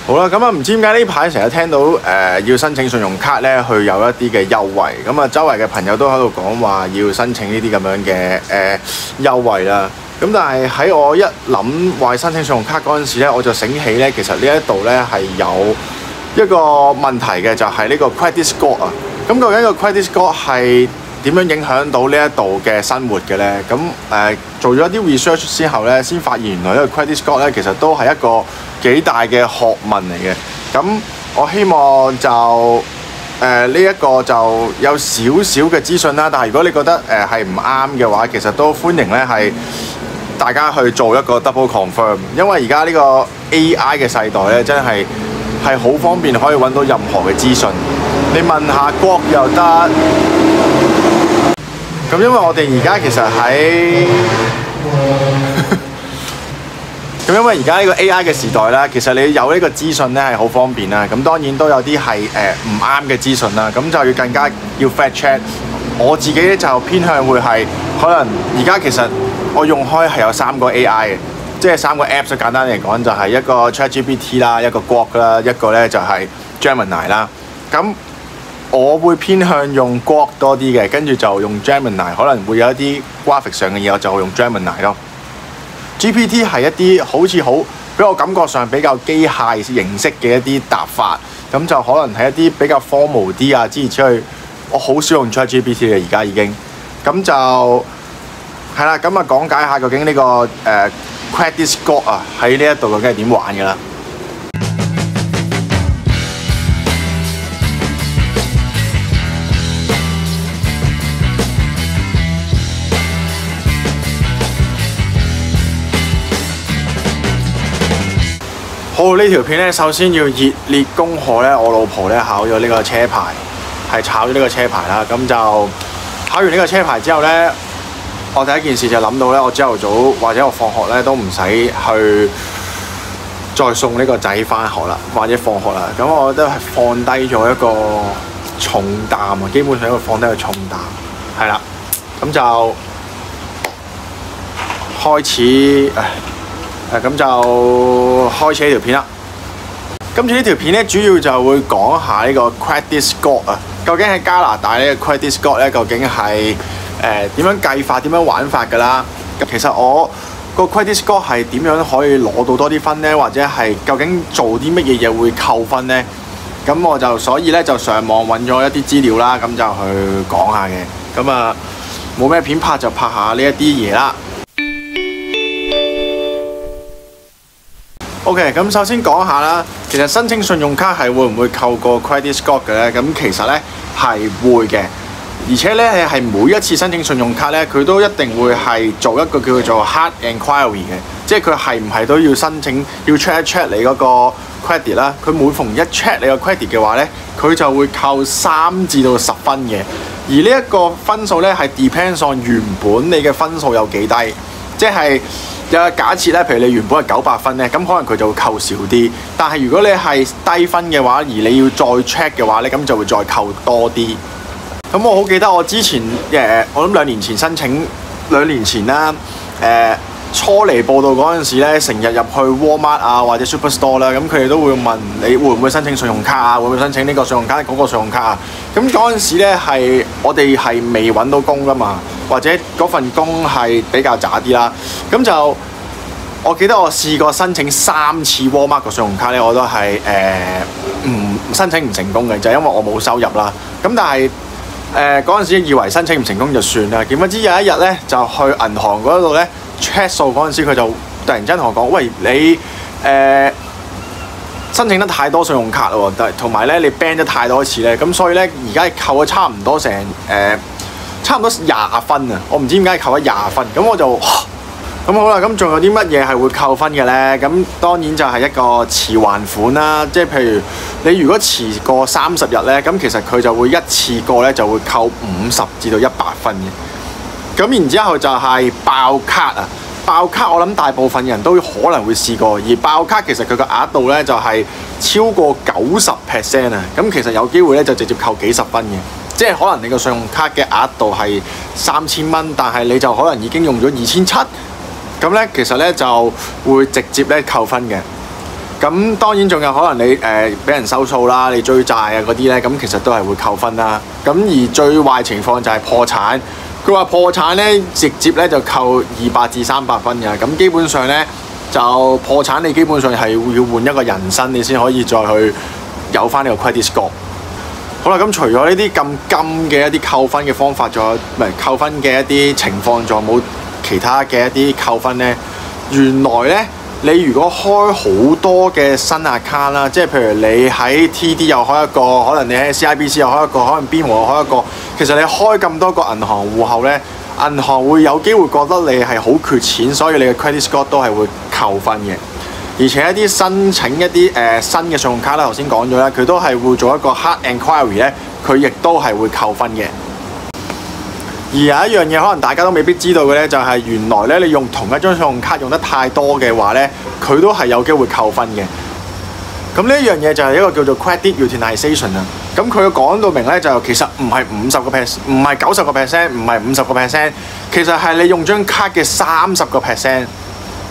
好啦，咁啊唔知點解呢排成日聽到要申請信用卡咧，去有一啲嘅優惠。咁啊，周圍嘅朋友都喺度講話要申請呢啲咁樣嘅優惠啦。咁但係喺我一諗話申請信用卡嗰陣時咧，我就醒起咧，其實呢一度咧係有一個問題嘅，就係呢個 credit score 啊。咁究竟個 credit score 係點樣影響到呢一度嘅生活嘅咧？咁做咗一啲 research 之後咧，先發現原來呢個 credit score 咧，其實都係一個幾大嘅學問嚟嘅。咁我希望就呢一個就有少少嘅資訊啦。但係如果你覺得係唔啱嘅話，其實都歡迎咧係大家去做一個 double confirm， 因為而家呢個 AI 嘅世代咧，真係好方便可以揾到任何嘅資訊。你問下國又得。咁因為我哋而家其實喺咁因為而家呢個 AI 嘅時代啦，其實你有呢個資訊咧係好方便啦。咁當然都有啲係唔啱嘅資訊啦，咁就要更加要 fact check。我自己咧就偏向會係可能而家其實我用開係有3個 AI 嘅，即係3個 Apps。簡單嚟講就係一個 ChatGPT 啦，一個 Grok 啦，一個咧就係 Gemini 啦。咁我會偏向用 Grok 多啲嘅，跟住就用 Gemini， 可能會有一啲 graphic 上嘅嘢，我就會用 Gemini 咯。GPT 係一啲好似俾我感覺上比較機械形式嘅一啲答法，咁就可能係一啲比較 formal 啲啊，諸如此類。我好少用 ChatGPT 嘅，而家已經咁就係啦。咁啊講解下究竟呢個credit score 啊喺呢一度究竟係點玩㗎啦。好，呢條片咧，首先要熱烈恭賀咧，我老婆咧考咗呢個車牌，係炒咗呢個車牌啦。咁就考完呢個車牌之後咧，我第一件事就諗到咧，我朝頭早或者我放學咧都唔使去再送呢個仔返學啦，或者放學啦。咁我覺得係放低咗一個重擔啊，基本上一個放低個重擔，係啦。咁就開始咁就開始呢條片啦。今次呢條片咧，主要就會講下呢個 credit score 啊。究竟喺加拿大呢個 credit score 咧，究竟係點樣計法、點樣玩法㗎啦？其實我個 credit score 係點樣可以攞到多啲分咧，或者係究竟做啲乜嘢嘢會扣分咧？咁我就所以咧就上網揾咗一啲資料啦，咁就去講下嘅。咁啊冇咩片拍就拍下呢一啲嘢啦。OK， 咁首先講下啦，其實申請信用卡係會唔會扣個 credit score 嘅咧？咁其實咧係會嘅，而且咧係每一次申請信用卡咧，佢都一定會係做一個叫做 hard inquiry 嘅，即係佢係唔係都要申請要 check 一 check 你嗰個 credit 啦。佢每逢一 check 你個 credit 嘅話咧，佢就會扣3至到10分嘅。而呢一個分數咧係 depends on 原本你嘅分數有幾低，即係。有假設咧，譬如你原本係900分咧，咁可能佢就會扣少啲。但係如果你係低分嘅話，而你要再 check 嘅話咧，咁就會再扣多啲。咁我好記得我之前我諗2年前申請，2年前啦，初嚟報到嗰陣時咧，成日入去 Walmart 啊或者 Superstore 啦，咁佢哋都會問你會唔會申請信用卡啊，會唔會申請呢個信用卡嗰個信用卡啊？咁嗰陣時咧係我哋係未揾到工㗎嘛，或者嗰份工係比較渣啲啦。咁就我記得我試過申請3次 Walmart 個信用卡咧，我都係申請唔成功嘅，就係因為我冇收入啦。咁但係嗰陣時以為申請唔成功就算啦，點不知有一日咧就去銀行嗰度咧 check 數嗰陣時，佢就突然間同我講：喂，你申請得太多信用卡咯，同埋咧你 ban 咗太多次咧，咁所以咧而家扣咗差唔多20分啊！我唔知點解扣咗20分，咁我就咁好啦。咁仲有啲乜嘢係會扣分嘅咧？咁當然就係一個遲還款啦，即係譬如你如果遲過30日咧，咁其實佢就會一次過咧就會扣50至到100分嘅。咁然之後就係爆卡啊！爆卡我諗大部分人都可能會試過，而爆卡其實佢個額度咧就係超過90% 啊！咁其實有機會咧就直接扣幾十分嘅。即係可能你個信用卡嘅額度係3000蚊，但係你就可能已經用咗2700，咁咧其實咧就會直接咧扣分嘅。咁當然仲有可能你俾人收數啦，你追債啊嗰啲咧，咁其實都係會扣分啦。咁而最壞情況就係破產。佢話破產咧，直接咧就扣200至300分嘅。咁基本上咧就破產，你基本上係要換一個人生，你先可以再去有翻呢個 credit score。好啦，咁除咗呢啲咁金嘅一啲扣分嘅方法，仲有唔係扣分嘅一啲情況，仲有冇其他嘅一啲扣分咧？原來咧，你如果開好多嘅新 account 啦，即係譬如你喺 TD 又開一個，可能你喺 CIBC 又開一個，可能 BMO 又開一個，其實你開咁多個銀行戶口咧，銀行會有機會覺得你係好缺錢，所以你嘅 credit score 都係會扣分嘅。而且一啲申請一啲新嘅信用卡啦，頭先講咗啦，佢都係會做一個 hard enquiry 咧，佢亦都係會扣分嘅。而有一樣嘢可能大家都未必知道嘅咧，就係原來咧你用同一張信用卡用得太多嘅話咧，佢都係有機會扣分嘅。咁呢一樣嘢就係一個叫做 credit utilization 啊。咁佢講到明咧，就其實唔係50%，唔係90%，唔係50%，其實係你用張卡嘅30%。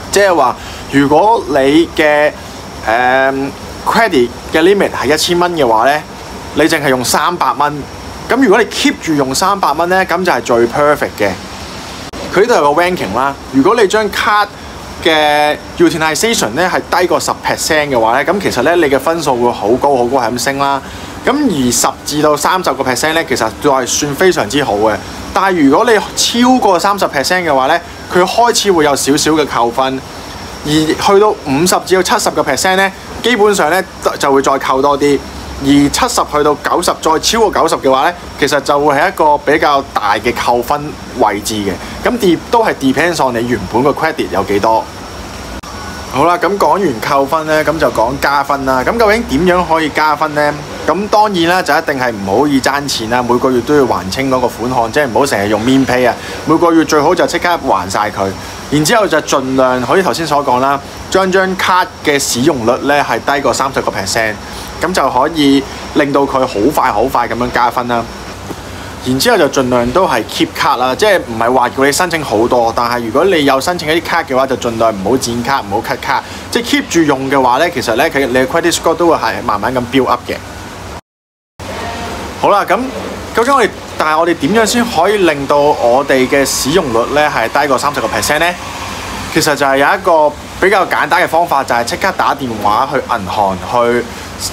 即係話，如果你嘅credit 嘅 limit 係1000蚊嘅話咧，你淨係用300蚊。咁如果你 keep 住用300蚊咧，咁就係最 perfect 嘅。佢呢度有個 ranking 啦。如果你張卡嘅 utilization 咧係低過10% 嘅話咧，咁其實咧你嘅分數會好高係咁升啦。咁而10至到30% 咧，其實都係算非常之好嘅。但係如果你超過30% 嘅話咧，佢開始會有少少嘅扣分。而去到50至到70% 咧，基本上咧就會再扣多啲。而70去到90，再超過90嘅話咧，其實就會係一個比較大嘅扣分位置嘅。咁都係 depends on 你原本個 credit 有幾多。好啦，咁講完扣分咧，咁就講加分啦。咁究竟點樣可以加分咧？咁當然啦，就一定係唔可以爭錢啦，每個月都要還清嗰個款項，即係唔好成日用免 pay 啊。每個月最好就即刻還晒佢，然之後就盡量好似頭先所講啦，將張卡嘅使用率咧係低過30%，咁就可以令到佢好快咁樣加分啦。然之後就盡量都係 keep 卡啦，即係唔係話叫你申請好多，但係如果你有申請一啲卡嘅話，就盡量唔好剪卡，唔好 cut 卡，即係 keep 住用嘅話咧，其實咧你嘅 credit score 都會係慢慢咁 build up 嘅。好啦，咁究竟但係我哋點樣先可以令到我哋嘅使用率咧係低過30% 咧？其實就係有一個比較簡單嘅方法，就係即刻打電話去銀行去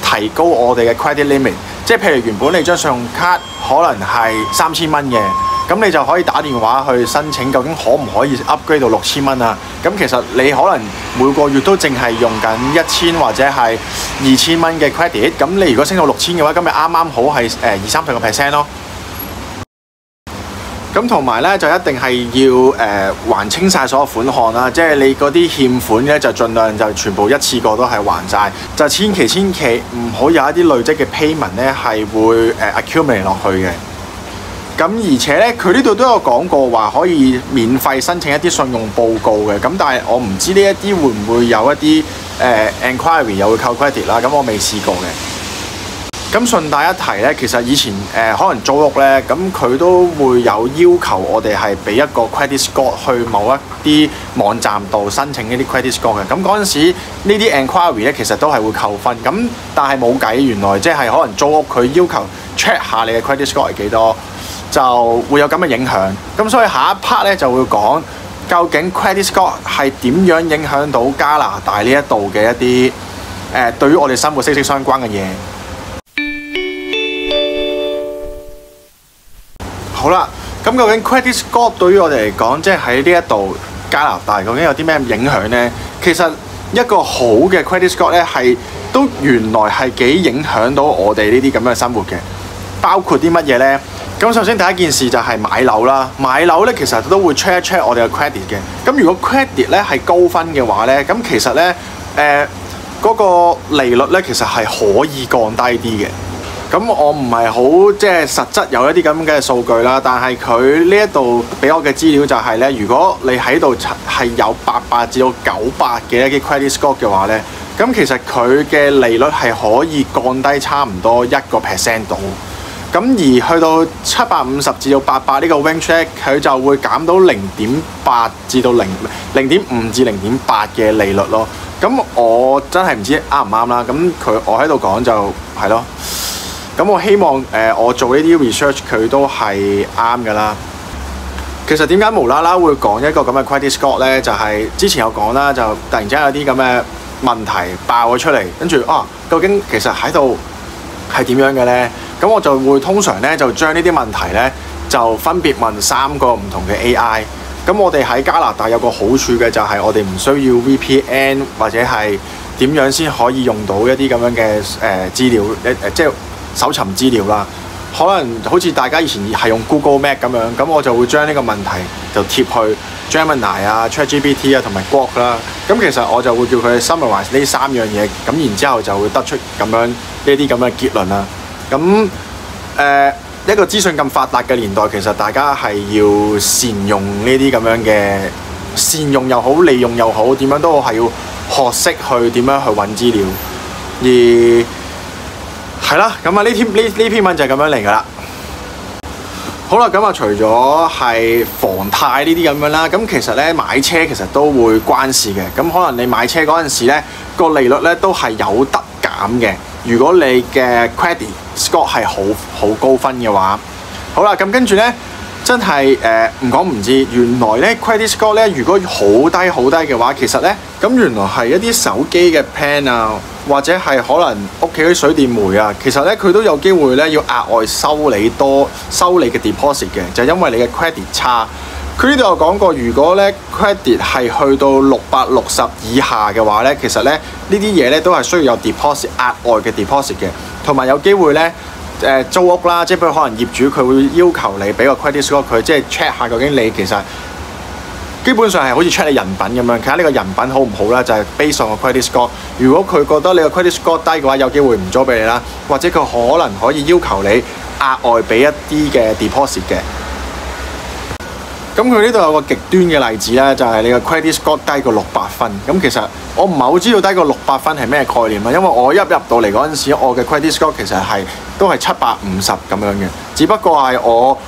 提高我哋嘅 credit limit。即係譬如原本你張信用卡可能係3000蚊嘅，咁你就可以打電話去申請，究竟可唔可以 upgrade 到6000蚊啊？咁其實你可能每個月都淨係用緊1000或者係2000蚊嘅 credit， 咁你如果升到6000嘅話，咁咪啱啱好係20-30% 咯。咁同埋咧就一定係要還清晒所有款項啦，即係你嗰啲欠款咧就盡量就全部一次過都係還晒，就千祈唔好有一啲累積嘅 payment 咧係會accumulate 落去嘅。咁而且咧佢呢度都有講過話可以免費申請一啲信用報告嘅，咁但係我唔知呢一啲會唔會有一啲enquiry 又會扣 credit 啦，咁我未試過嘅。咁順帶一提咧，其實以前可能租屋咧，咁佢都會有要求我哋係俾一個 credit score 去某一啲網站度申請呢啲 credit score 嘅。咁嗰陣時呢啲 enquiry 咧，其實都係會扣分。咁但係冇計，原來即係可能租屋佢要求 check 下你嘅 credit score 係幾多，就會有咁嘅影響。咁所以下一 part 咧就會講究竟 credit score 係點樣影響到加拿大呢一度嘅一啲對於我哋生活息息相關嘅嘢。好啦，咁究竟 credit score 對於我哋嚟講，即係喺呢一度加拿大，究竟有啲咩影響呢？其實一個好嘅 credit score 咧，係都原來係幾影響到我哋呢啲咁嘅生活嘅。包括啲乜嘢呢？咁首先第一件事就係買樓啦。買樓咧其實都會 check 一 check 我哋嘅 credit 嘅。咁如果 credit 咧係高分嘅話咧，咁其實咧嗰個利率咧其實係可以降低啲嘅。咁我唔係好即係實質有一啲咁嘅數據啦，但係佢呢一度俾我嘅資料就係咧，如果你喺度係有88至到98嘅一啲 credit score 嘅話咧，咁其實佢嘅利率係可以降低差唔多1% 度。咁而去到750至到88呢個 range 咧，佢就會減到0.8至到0.5至0.8嘅利率咯。咁咁我真係唔知啱唔啱啦。咁我喺度講就係咯。咁我希望我做呢啲 research 佢都係啱㗎啦。其實點解無啦啦會講一個咁嘅 credit score 咧？就係之前有講啦，就突然之間有啲咁嘅問題爆咗出嚟，跟住究竟其實喺度係點樣嘅咧？咁我就會通常咧就將呢啲問題咧就分別問3個唔同嘅 AI。咁我哋喺加拿大有個好處嘅就係我哋唔需要 VPN 或者係點樣先可以用到一啲咁樣嘅資料即係搜尋資料啦。可能好似大家以前係用 Google Map 咁樣，咁我就會將呢個問題就貼去 Gemini 啊、ChatGPT 啊同埋 Grok 啦。咁其實我就會叫佢 summarize 呢3樣嘢，咁然之後就會得出咁樣呢啲咁嘅結論啦。咁一個資訊咁發達嘅年代，其實大家係要善用呢啲咁樣嘅善用又好，利用又好，點樣都係要學識去點樣去揾資料。而係啦，咁啊呢篇文就係咁樣嚟㗎啦。好啦，咁啊除咗係房貸呢啲咁樣啦，咁其實咧買車其實都會關事嘅。咁可能你買車嗰陣時咧個利率咧都係有得減嘅。如果你嘅 credit score 係好高分嘅話，好啦，咁跟住咧真係唔講唔知，原來咧 credit score 咧如果好低嘅話，其實咧咁原來係一啲手機嘅 plan 啊，或者係可能屋企啲水電煤啊，其實咧佢都有機會咧要額外收你嘅 deposit 嘅，就係因為你嘅 credit 差。佢呢度有講過，如果咧 credit 係去到660以下嘅話咧，其實咧呢啲嘢咧都係需要有 deposit 額外嘅 deposit 嘅，同埋有機會咧租屋啦，即係譬如可能業主佢會要求你俾個 credit score 佢，即係 check 下究竟你其實基本上係好似 check 你人品咁樣，睇下呢個人品好唔好啦，就係 based on 個 credit score。如果佢覺得你個 credit score 低嘅話，有機會唔租俾你啦，或者佢可能可以要求你額外俾一啲嘅 deposit 嘅。咁佢呢度有個極端嘅例子咧，就係你個 credit score 低過600分。咁其實我唔係好知道低過600分係咩概念啊，因為我一入到嚟嗰陣時，我嘅 credit score 其實都係750咁樣嘅，只不過係我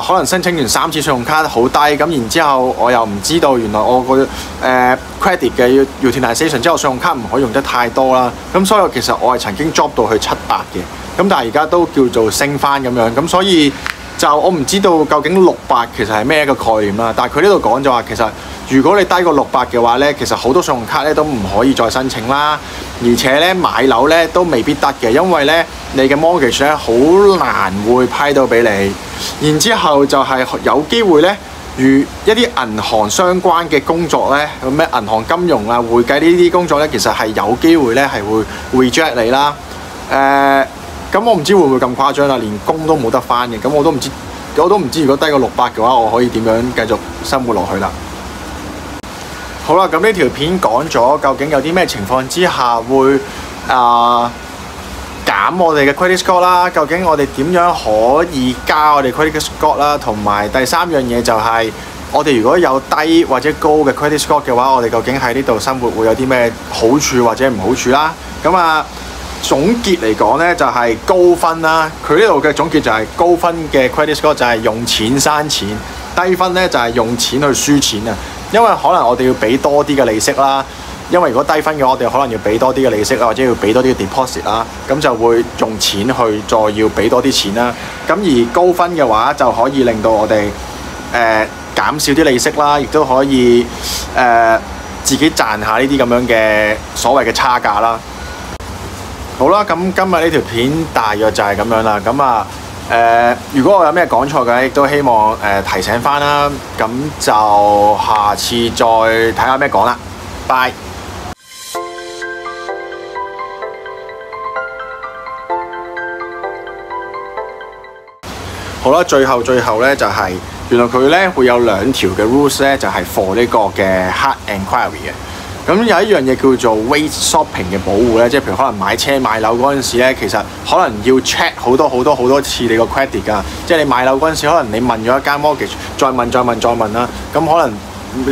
可能申請完3次信用卡好低，咁然之後我又唔知道原來我個credit 嘅 utilization 之後信用卡唔可以用得太多啦。咁所以其實我係曾經 drop 到去700嘅，咁但係而家都叫做升翻咁樣，咁所以就我唔知道究竟600其實係咩一個概念啦。但係佢呢度講就話其實如果你低過600嘅話咧，其實好多信用卡咧都唔可以再申請啦，而且咧買樓咧都未必得嘅，因為咧你嘅 mortgage 咧好難會批到俾你。然之後就係有機會咧，如一啲銀行相關嘅工作咧，咩銀行金融啊、會計呢啲工作咧，其實係有機會咧係會 reject 你啦。咁我唔知會唔會咁誇張啦，連工都冇得返嘅。咁我都唔知如果低過600嘅話，我可以點樣繼續生活落去啦。好啦，咁呢條片講咗究竟有啲咩情況之下會減我哋嘅 credit score 啦，究竟我哋點樣可以加我哋 credit score 啦，同埋第3樣嘢就係我哋如果有低或者高嘅 credit score 嘅話，我哋究竟喺呢度生活會有啲咩好處或者唔好處啦。咁總結嚟講咧，就係高分啦。佢呢度嘅總結就係高分嘅 credit score 就係用錢生錢，低分咧就係用錢去輸錢啊。因為可能我哋要俾多啲嘅利息啦，因為如果低分嘅話，我哋可能要俾多啲嘅利息啦，或者要俾多啲嘅 deposit 啦，咁就會用錢去再要俾多啲錢啦。咁而高分嘅話，就可以令到我哋減少啲利息啦，亦都可以自己賺下呢啲咁樣嘅所謂嘅差價啦。好啦，咁今日呢條片大約就係咁樣啦。咁如果我有咩講錯嘅，亦都希望提醒翻啦。咁就下次再睇下咩講啦。拜。好啦，最後咧就係原來佢咧會有2條嘅 rules 咧，就係 for 呢個嘅 hard enquiry 嘅。咁有一樣嘢叫做 wait shopping 嘅保護咧，即係譬如可能買車買樓嗰陣時咧，其實可能要 check 好多次你個 credit 㗎。即係你買樓嗰陣時，可能你問咗一間 mortgage，再問啦，咁可能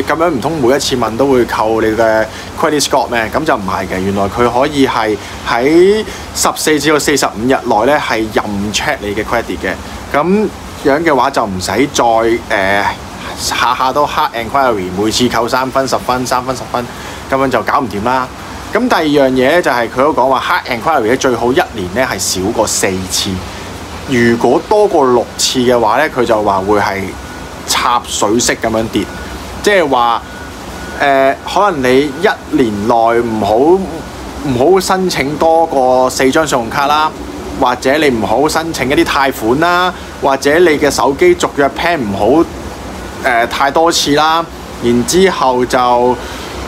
咁樣唔通每一次問都會扣你嘅 credit score 咩？咁就唔係嘅，原來佢可以係喺14至到45日內咧係任 check 你嘅 credit 嘅。咁樣嘅話就唔使再下下都 hard enquiry，每次扣3分10分，3分10分。咁樣就搞唔掂啦。咁第二樣嘢咧就係佢都講話 hard enquiry 咧最好一年咧係少過4次，如果多過6次嘅話咧，佢就話會係插水式咁樣跌，即係話可能你一年內唔好申請多過4張信用卡啦，或者你唔好申請一啲貸款啦，或者你嘅手機續約 plan 唔好太多次啦，然之後就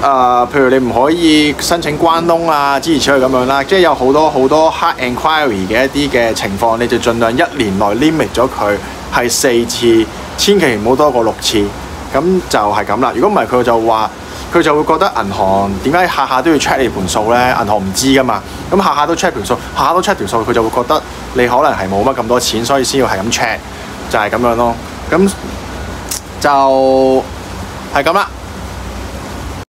譬如你唔可以申請關窿啊，諸如此類咁樣啦，即係有好多 hard enquiry 嘅一啲嘅情況，你就盡量一年內 limit 咗佢係4次，千祈唔好多過6次，咁就係咁啦。如果唔係佢就會覺得銀行點解下下都要 check 你盤數咧？銀行唔知噶嘛，咁下下都 check 盤數，下下都 check 條數，佢就會覺得你可能係冇乜咁多錢，所以先要係咁 check，就係咁樣咯。咁就係咁啦。